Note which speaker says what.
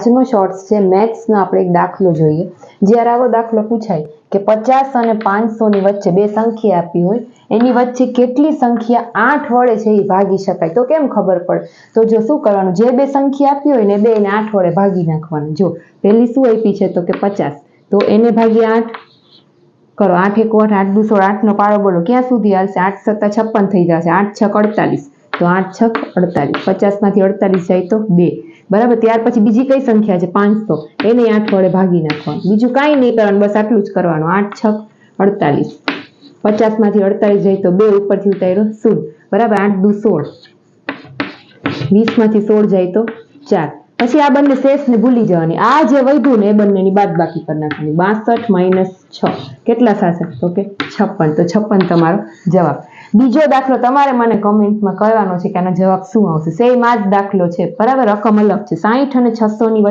Speaker 1: આજનો શોર્ટ્સ છે મેથ્સનો આપણે એક દાખલો જોઈએ. જ્યારે આવો દાખલો પૂછાય કે 50 અને 500 ની વચ્ચે બે સંખ્યા આપી હોય, એની વચ્ચે કેટલી સંખ્યા 8 વડે છે એ ભાગી શકાય, તો કેમ ખબર પડે? તો જો શું કરવાનું, જે બે સંખ્યા આપી હોય ને બેને 8 વડે ભાગી નાખવાનું. જો પહેલી શું આપી છે તો કે 50, તો એને ભાગી 8 કરો. 8 1 8, 8 2 16, 8 નો પાડો બોલો ક્યાં સુધી આવશે? 8 7 56 થઈ જશે. 8 6 48, તો 8 6 48. 50 માંથી 48 જાય તો 2. બરાબર. ત્યાર પછી બીજી કઈ સંખ્યા છે? 500, એને 8 વડે ભાગી નાખવાનું. બીજું કાંઈ નહીં કરવાનું, બસ આટલું જ કરવાનું. 8 6 48. 50 માંથી 48 જાય તો 2, ઉપરથી ઉતાર્યો 0. બરાબર. 8 2 16. 20 માંથી 16 જાય તો 4. પછી આ બંને શેષ ને ભૂલી જવાની. આ જે વધ્યું ને એ બંનેની બાદબાકી કરી નાખવાની. 62 - 6 કેટલા થશે? તો કે 56. તો 56 તમારો જવાબ. બીજો દાખલો તમારે મને કમેન્ટમાં કહેવાનો છે કે આનો જવાબ શું આવશે. સેમ આ જ દાખલો છે, બરાબર, રકમ અલગ છે. 60 અને 600 ની